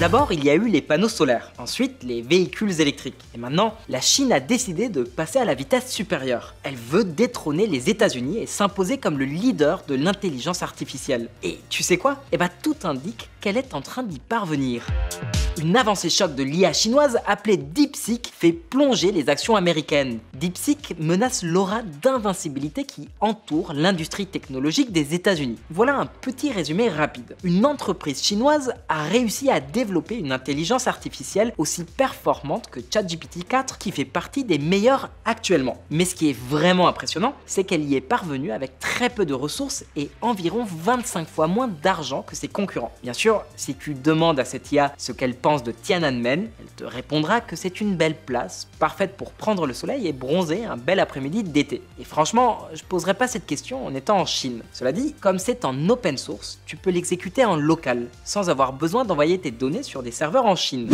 D'abord, il y a eu les panneaux solaires, ensuite les véhicules électriques. Et maintenant, la Chine a décidé de passer à la vitesse supérieure. Elle veut détrôner les États-Unis et s'imposer comme le leader de l'intelligence artificielle. Et tu sais quoi? Eh bah tout indique qu'elle est en train d'y parvenir. Une avancée choc de l'IA chinoise appelée DeepSeek fait plonger les actions américaines. DeepSeek menace l'aura d'invincibilité qui entoure l'industrie technologique des États-Unis. Voilà un petit résumé rapide. Une entreprise chinoise a réussi à développer une intelligence artificielle aussi performante que ChatGPT 4 qui fait partie des meilleures actuellement. Mais ce qui est vraiment impressionnant, c'est qu'elle y est parvenue avec très peu de ressources et environ 25 fois moins d'argent que ses concurrents. Bien sûr, si tu demandes à cette IA ce qu'elle pense de Tiananmen, elle te répondra que c'est une belle place, parfaite pour prendre le soleil et bronzer un bel après-midi d'été. Et franchement, je poserai pas cette question en étant en Chine. Cela dit, comme c'est en open source, tu peux l'exécuter en local, sans avoir besoin d'envoyer tes données sur des serveurs en Chine.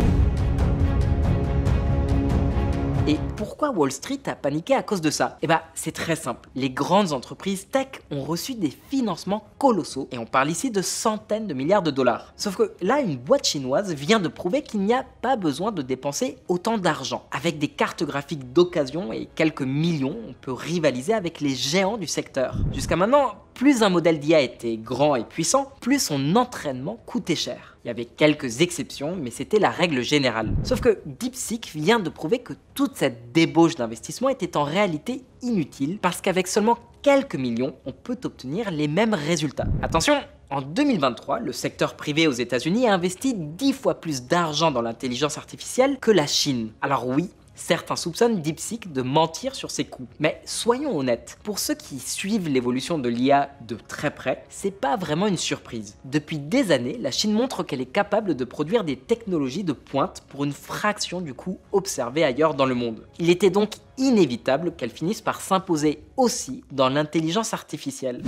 Et pourquoi Wall Street a paniqué à cause de ça? Eh bah, c'est très simple. Les grandes entreprises tech ont reçu des financements colossaux, et on parle ici de centaines de milliards de dollars. Sauf que là, une boîte chinoise vient de prouver qu'il n'y a pas besoin de dépenser autant d'argent. Avec des cartes graphiques d'occasion et quelques millions, on peut rivaliser avec les géants du secteur. Jusqu'à maintenant, plus un modèle d'IA était grand et puissant, plus son entraînement coûtait cher. Il y avait quelques exceptions, mais c'était la règle générale. Sauf que DeepSeek vient de prouver que toute cette débauche d'investissement était en réalité inutile, parce qu'avec seulement quelques millions, on peut obtenir les mêmes résultats. Attention! En 2023, le secteur privé aux États-Unis a investi 10 fois plus d'argent dans l'intelligence artificielle que la Chine. Alors oui, certains soupçonnent DeepSeek de mentir sur ses coûts. Mais soyons honnêtes, pour ceux qui suivent l'évolution de l'IA de très près, c'est pas vraiment une surprise. Depuis des années, la Chine montre qu'elle est capable de produire des technologies de pointe pour une fraction du coût observé ailleurs dans le monde. Il était donc inévitable qu'elle finisse par s'imposer aussi dans l'intelligence artificielle.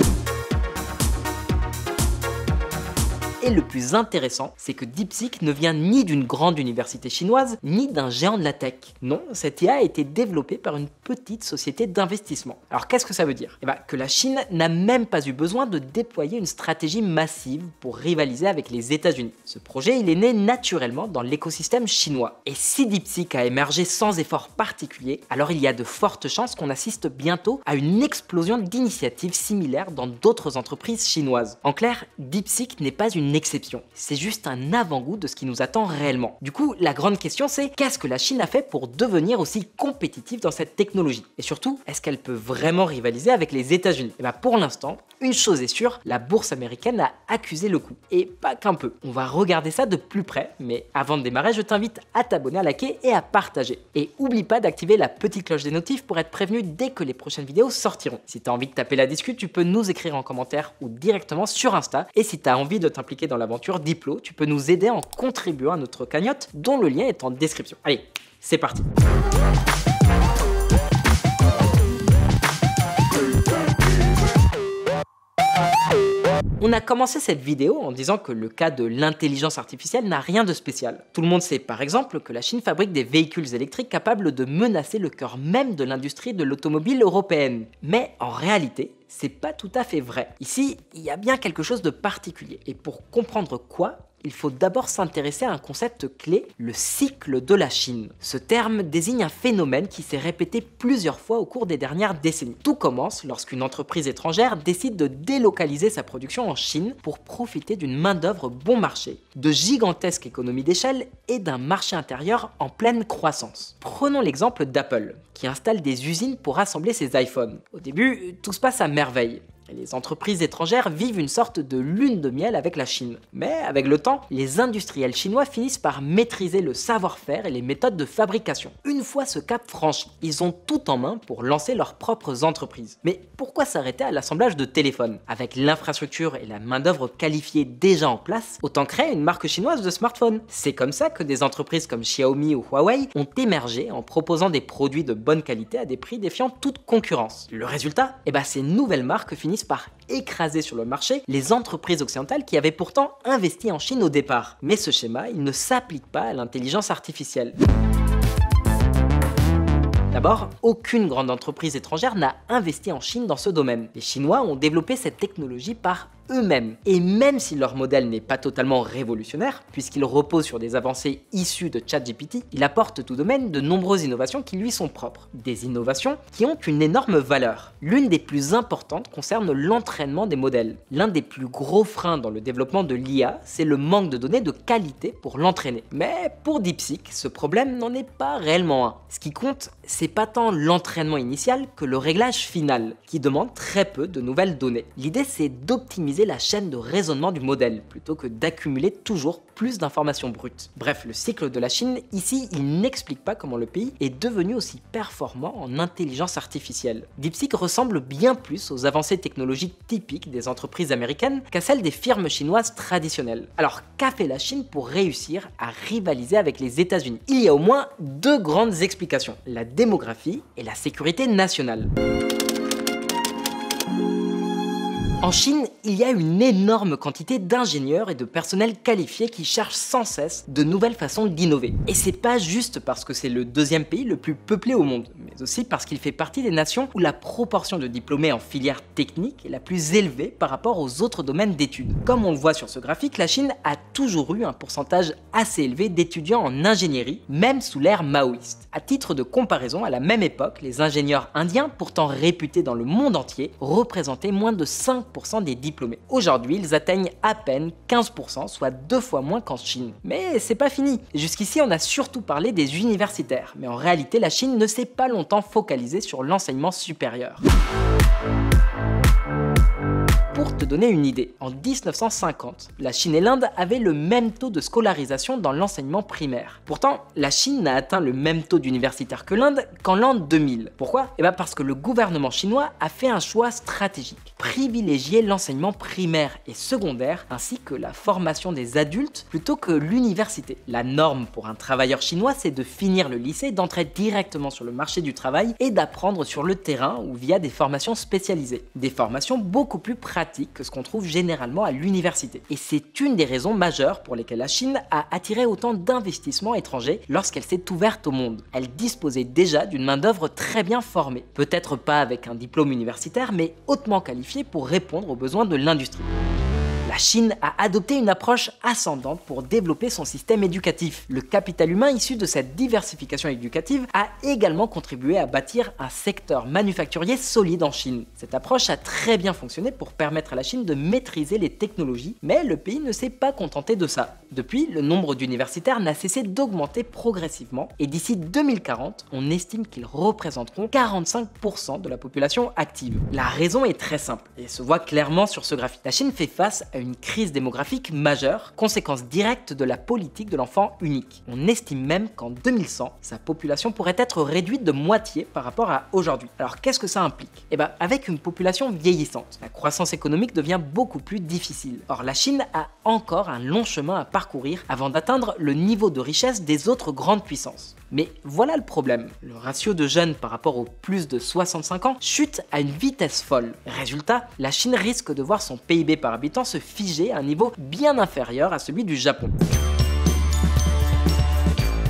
Et le plus intéressant, c'est que DeepSeek ne vient ni d'une grande université chinoise, ni d'un géant de la tech. Non, cette IA a été développée par une petite société d'investissement. Alors qu'est-ce que ça veut dire? Eh bien, que la Chine n'a même pas eu besoin de déployer une stratégie massive pour rivaliser avec les États-Unis. Ce projet, il est né naturellement dans l'écosystème chinois. Et si DeepSeek a émergé sans effort particulier, alors il y a de fortes chances qu'on assiste bientôt à une explosion d'initiatives similaires dans d'autres entreprises chinoises. En clair, DeepSeek n'est pas une exception. C'est juste un avant-goût de ce qui nous attend réellement. Du coup, la grande question c'est qu'est-ce que la Chine a fait pour devenir aussi compétitive dans cette technologie? Et surtout, est-ce qu'elle peut vraiment rivaliser avec les États-Unis? Et bien pour l'instant, une chose est sûre, la bourse américaine a accusé le coup. Et pas qu'un peu. On va regarder ça de plus près, mais avant de démarrer, je t'invite à t'abonner, à liker et à partager. Et oublie pas d'activer la petite cloche des notifs pour être prévenu dès que les prochaines vidéos sortiront. Si tu as envie de taper la discute, tu peux nous écrire en commentaire ou directement sur Insta. Et si tu as envie de t'impliquer dans l'aventure Diplo, tu peux nous aider en contribuant à notre cagnotte dont le lien est en description. Allez, c'est parti! On a commencé cette vidéo en disant que le cas de l'intelligence artificielle n'a rien de spécial. Tout le monde sait par exemple que la Chine fabrique des véhicules électriques capables de menacer le cœur même de l'industrie de l'automobile européenne. Mais en réalité, c'est pas tout à fait vrai. Ici, il y a bien quelque chose de particulier. Et pour comprendre quoi, il faut d'abord s'intéresser à un concept clé, le cycle de la Chine. Ce terme désigne un phénomène qui s'est répété plusieurs fois au cours des dernières décennies. Tout commence lorsqu'une entreprise étrangère décide de délocaliser sa production en Chine pour profiter d'une main-d'œuvre bon marché, de gigantesques économies d'échelle et d'un marché intérieur en pleine croissance. Prenons l'exemple d'Apple, qui installe des usines pour assembler ses iPhones. Au début, tout se passe à merveille. Les entreprises étrangères vivent une sorte de lune de miel avec la Chine. Mais avec le temps, les industriels chinois finissent par maîtriser le savoir-faire et les méthodes de fabrication. Une fois ce cap franchi, ils ont tout en main pour lancer leurs propres entreprises. Mais pourquoi s'arrêter à l'assemblage de téléphones? Avec l'infrastructure et la main-d'œuvre qualifiée déjà en place, autant créer une marque chinoise de smartphones. C'est comme ça que des entreprises comme Xiaomi ou Huawei ont émergé en proposant des produits de bonne qualité à des prix défiant toute concurrence. Le résultat? Eh ben, ces nouvelles marques finissent par écraser sur le marché les entreprises occidentales qui avaient pourtant investi en Chine au départ. Mais ce schéma, il ne s'applique pas à l'intelligence artificielle. D'abord, aucune grande entreprise étrangère n'a investi en Chine dans ce domaine. Les Chinois ont développé cette technologie par eux-mêmes. Et même si leur modèle n'est pas totalement révolutionnaire, puisqu'il repose sur des avancées issues de ChatGPT, il apporte tout de même de nombreuses innovations qui lui sont propres. Des innovations qui ont une énorme valeur. L'une des plus importantes concerne l'entraînement des modèles. L'un des plus gros freins dans le développement de l'IA, c'est le manque de données de qualité pour l'entraîner. Mais pour DeepSeek, ce problème n'en est pas réellement un. Ce qui compte, c'est pas tant l'entraînement initial que le réglage final, qui demande très peu de nouvelles données. L'idée, c'est d'optimiser la chaîne de raisonnement du modèle, plutôt que d'accumuler toujours plus d'informations brutes. Bref, le cycle de la Chine, ici, il n'explique pas comment le pays est devenu aussi performant en intelligence artificielle. DeepSeek ressemble bien plus aux avancées technologiques typiques des entreprises américaines qu'à celles des firmes chinoises traditionnelles. Alors, qu'a fait la Chine pour réussir à rivaliser avec les États-Unis? Il y a au moins deux grandes explications, la démographie et la sécurité nationale. En Chine, il y a une énorme quantité d'ingénieurs et de personnel qualifié qui cherchent sans cesse de nouvelles façons d'innover. Et c'est pas juste parce que c'est le deuxième pays le plus peuplé au monde, mais aussi parce qu'il fait partie des nations où la proportion de diplômés en filière technique est la plus élevée par rapport aux autres domaines d'études. Comme on le voit sur ce graphique, la Chine a toujours eu un pourcentage assez élevé d'étudiants en ingénierie, même sous l'ère maoïste. À titre de comparaison, à la même époque, les ingénieurs indiens, pourtant réputés dans le monde entier, représentaient moins de 5% des diplômés. Aujourd'hui, ils atteignent à peine 15%, soit 2 fois moins qu'en Chine. Mais c'est pas fini. Jusqu'ici, on a surtout parlé des universitaires, mais en réalité, la Chine ne s'est pas longtemps focalisée sur l'enseignement supérieur. Pour te donner une idée, en 1950, la Chine et l'Inde avaient le même taux de scolarisation dans l'enseignement primaire. Pourtant, la Chine n'a atteint le même taux d'universitaires que l'Inde qu'en l'an 2000. Pourquoi? Parce que le gouvernement chinois a fait un choix stratégique. Privilégier l'enseignement primaire et secondaire ainsi que la formation des adultes plutôt que l'université. La norme pour un travailleur chinois, c'est de finir le lycée, d'entrer directement sur le marché du travail et d'apprendre sur le terrain ou via des formations spécialisées. Des formations beaucoup plus pratiques que ce qu'on trouve généralement à l'université. Et c'est une des raisons majeures pour lesquelles la Chine a attiré autant d'investissements étrangers lorsqu'elle s'est ouverte au monde. Elle disposait déjà d'une main-d'œuvre très bien formée. Peut-être pas avec un diplôme universitaire, mais hautement qualifiée pour répondre aux besoins de l'industrie. La Chine a adopté une approche ascendante pour développer son système éducatif. Le capital humain issu de cette diversification éducative a également contribué à bâtir un secteur manufacturier solide en Chine. Cette approche a très bien fonctionné pour permettre à la Chine de maîtriser les technologies, mais le pays ne s'est pas contenté de ça. Depuis, le nombre d'universitaires n'a cessé d'augmenter progressivement et d'ici 2040, on estime qu'ils représenteront 45% de la population active. La raison est très simple et se voit clairement sur ce graphique. La Chine fait face à une crise démographique majeure, conséquence directe de la politique de l'enfant unique. On estime même qu'en 2100, sa population pourrait être réduite de moitié par rapport à aujourd'hui. Alors qu'est-ce que ça implique? Avec une population vieillissante, la croissance économique devient beaucoup plus difficile. Or la Chine a encore un long chemin à parcourir avant d'atteindre le niveau de richesse des autres grandes puissances. Mais voilà le problème, le ratio de jeunes par rapport aux plus de 65 ans chute à une vitesse folle. Résultat, la Chine risque de voir son PIB par habitant se figer à un niveau bien inférieur à celui du Japon.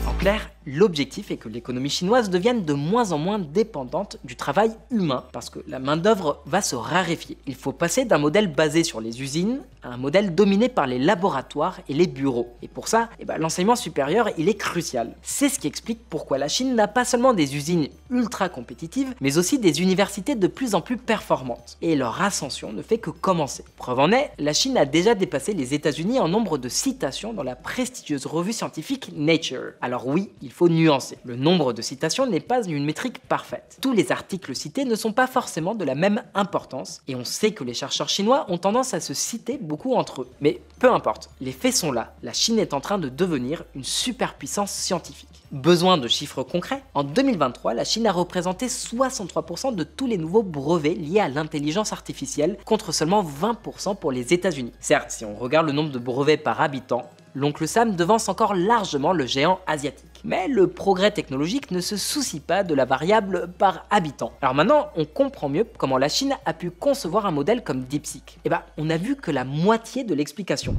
En clair, l'objectif est que l'économie chinoise devienne de moins en moins dépendante du travail humain parce que la main-d'œuvre va se raréfier. Il faut passer d'un modèle basé sur les usines à un modèle dominé par les laboratoires et les bureaux. Et pour ça, l'enseignement supérieur, il est crucial. C'est ce qui explique pourquoi la Chine n'a pas seulement des usines ultra compétitives, mais aussi des universités de plus en plus performantes. Et leur ascension ne fait que commencer. Preuve en est, la Chine a déjà dépassé les États-Unis en nombre de citations dans la prestigieuse revue scientifique Nature. Alors oui, il faut nuancer. Le nombre de citations n'est pas une métrique parfaite. Tous les articles cités ne sont pas forcément de la même importance, et on sait que les chercheurs chinois ont tendance à se citer beaucoup entre eux. Mais peu importe, les faits sont là. La Chine est en train de devenir une superpuissance scientifique. Besoin de chiffres concrets? En 2023, la Chine a représenté 63% de tous les nouveaux brevets liés à l'intelligence artificielle, contre seulement 20% pour les États-Unis. Certes, si on regarde le nombre de brevets par habitant, l'oncle Sam devance encore largement le géant asiatique. Mais le progrès technologique ne se soucie pas de la variable par habitant. Alors maintenant, on comprend mieux comment la Chine a pu concevoir un modèle comme DeepSeek. On a vu que la moitié de l'explication.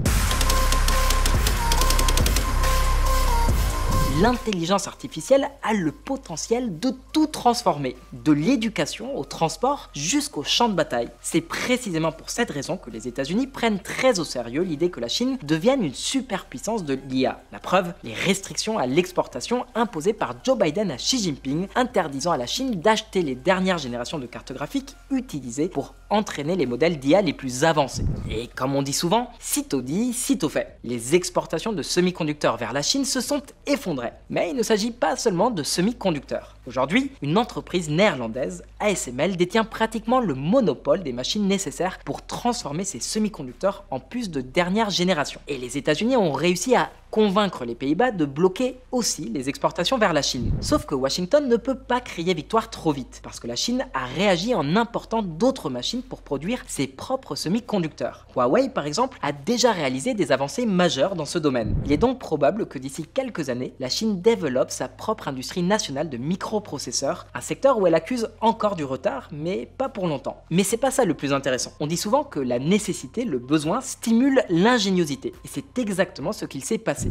L'intelligence artificielle a le potentiel de tout transformer, de l'éducation au transport jusqu'au champ de bataille. C'est précisément pour cette raison que les États-Unis prennent très au sérieux l'idée que la Chine devienne une superpuissance de l'IA. La preuve, les restrictions à l'exportation imposées par Joe Biden à Xi Jinping, interdisant à la Chine d'acheter les dernières générations de cartes graphiques utilisées pour entraîner les modèles d'IA les plus avancés. Et comme on dit souvent, sitôt dit, sitôt fait. Les exportations de semi-conducteurs vers la Chine se sont effondrées. Mais il ne s'agit pas seulement de semi-conducteurs. Aujourd'hui, une entreprise néerlandaise, ASML, détient pratiquement le monopole des machines nécessaires pour transformer ces semi-conducteurs en puces de dernière génération. Et les États-Unis ont réussi à convaincre les Pays-Bas de bloquer aussi les exportations vers la Chine. Sauf que Washington ne peut pas crier victoire trop vite, parce que la Chine a réagi en important d'autres machines pour produire ses propres semi-conducteurs. Huawei, par exemple, a déjà réalisé des avancées majeures dans ce domaine. Il est donc probable que d'ici quelques années, la Chine développe sa propre industrie nationale de microprocesseurs, un secteur où elle accuse encore du retard, mais pas pour longtemps. Mais c'est pas ça le plus intéressant. On dit souvent que la nécessité, le besoin, stimule l'ingéniosité. Et c'est exactement ce qu'il s'est passé.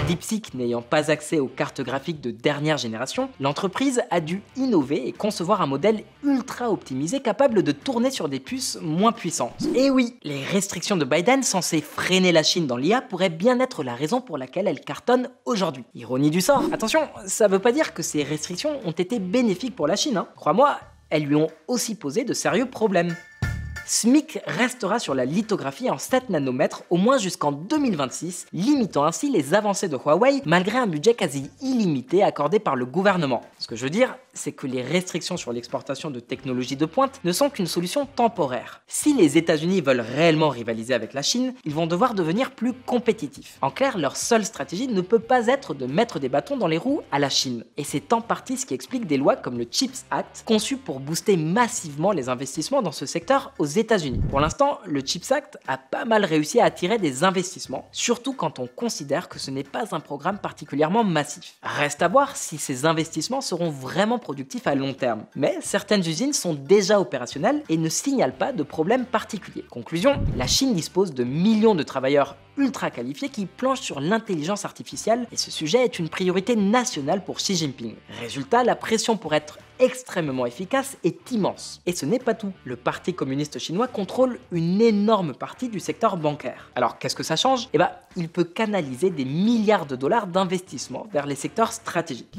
DeepSeek n'ayant pas accès aux cartes graphiques de dernière génération, l'entreprise a dû innover et concevoir un modèle ultra optimisé capable de tourner sur des puces moins puissantes. Et oui, les restrictions de Biden censées freiner la Chine dans l'IA pourraient bien être la raison pour laquelle elle cartonne aujourd'hui. Ironie du sort, attention, ça veut pas dire que ces restrictions ont été bénéfiques pour la Chine, hein. Crois-moi, elles lui ont aussi posé de sérieux problèmes. SMIC restera sur la lithographie en 7 nanomètres au moins jusqu'en 2026, limitant ainsi les avancées de Huawei malgré un budget quasi illimité accordé par le gouvernement. Ce que je veux dire, c'est que les restrictions sur l'exportation de technologies de pointe ne sont qu'une solution temporaire. Si les États-Unis veulent réellement rivaliser avec la Chine, ils vont devoir devenir plus compétitifs. En clair, leur seule stratégie ne peut pas être de mettre des bâtons dans les roues à la Chine. Et c'est en partie ce qui explique des lois comme le CHIPS Act, conçues pour booster massivement les investissements dans ce secteur aux États-Unis. Pour l'instant, le CHIPS Act a pas mal réussi à attirer des investissements, surtout quand on considère que ce n'est pas un programme particulièrement massif. Reste à voir si ces investissements seront vraiment productifs à long terme. Mais certaines usines sont déjà opérationnelles et ne signalent pas de problème particulier. Conclusion, la Chine dispose de millions de travailleurs ultra qualifiés qui planchent sur l'intelligence artificielle et ce sujet est une priorité nationale pour Xi Jinping. Résultat, la pression pour être extrêmement efficace est immense. Et ce n'est pas tout. Le Parti communiste chinois contrôle une énorme partie du secteur bancaire. Alors qu'est-ce que ça change? Eh ben, il peut canaliser des milliards de dollars d'investissement vers les secteurs stratégiques.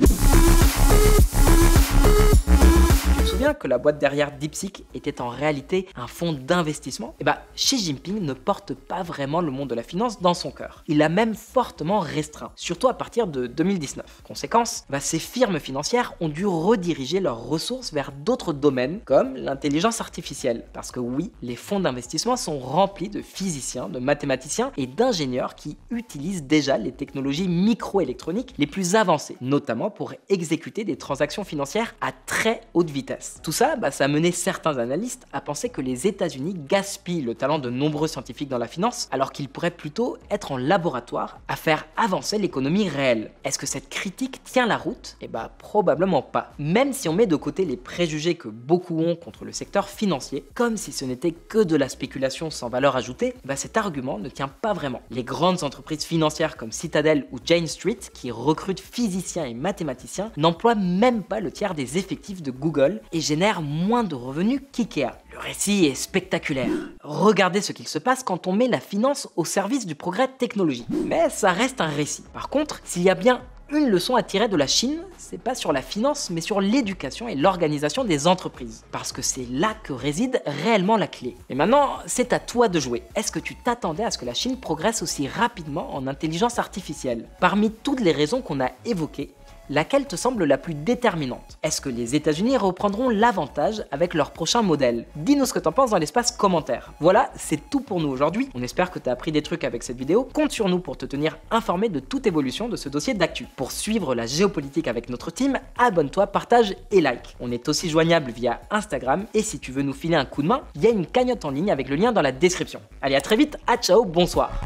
Tu te souviens que la boîte derrière DeepSeek était en réalité un fonds d'investissement? Eh bah, Xi Jinping ne porte pas vraiment le monde de la finance dans son cœur. Il l'a même fortement restreint, surtout à partir de 2019. Conséquence, ces firmes financières ont dû rediriger leurs ressources vers d'autres domaines comme l'intelligence artificielle. Parce que oui, les fonds d'investissement sont remplis de physiciens, de mathématiciens et d'ingénieurs qui utilisent déjà les technologies microélectroniques les plus avancées, notamment pour exécuter des transactions financières à très haute vitesse. Tout ça, ça a mené certains analystes à penser que les États-Unis gaspillent le talent de nombreux scientifiques dans la finance, alors qu'ils pourraient plutôt être en laboratoire à faire avancer l'économie réelle. Est-ce que cette critique tient la route? Eh probablement pas. Même si on met de côté les préjugés que beaucoup ont contre le secteur financier, comme si ce n'était que de la spéculation sans valeur ajoutée, cet argument ne tient pas vraiment. Les grandes entreprises financières comme Citadel ou Jane Street, qui recrutent physiciens et mathématiciens, n'emploient même pas le tiers des effectifs de Google et génèrent moins de revenus qu'IKEA. Le récit est spectaculaire. Regardez ce qu'il se passe quand on met la finance au service du progrès technologique. Mais ça reste un récit. Par contre, s'il y a bien une leçon à tirer de la Chine, c'est pas sur la finance, mais sur l'éducation et l'organisation des entreprises. Parce que c'est là que réside réellement la clé. Et maintenant, c'est à toi de jouer. Est-ce que tu t'attendais à ce que la Chine progresse aussi rapidement en intelligence artificielle? Parmi toutes les raisons qu'on a évoquées, laquelle te semble la plus déterminante? Est-ce que les États-Unis reprendront l'avantage avec leur prochain modèle? Dis-nous ce que t'en penses dans l'espace commentaire. Voilà, c'est tout pour nous aujourd'hui. On espère que t'as appris des trucs avec cette vidéo. Compte sur nous pour te tenir informé de toute évolution de ce dossier d'actu. Pour suivre la géopolitique avec notre team, abonne-toi, partage et like. On est aussi joignable via Instagram et si tu veux nous filer un coup de main, il y a une cagnotte en ligne avec le lien dans la description. Allez, à très vite, à ciao, bonsoir.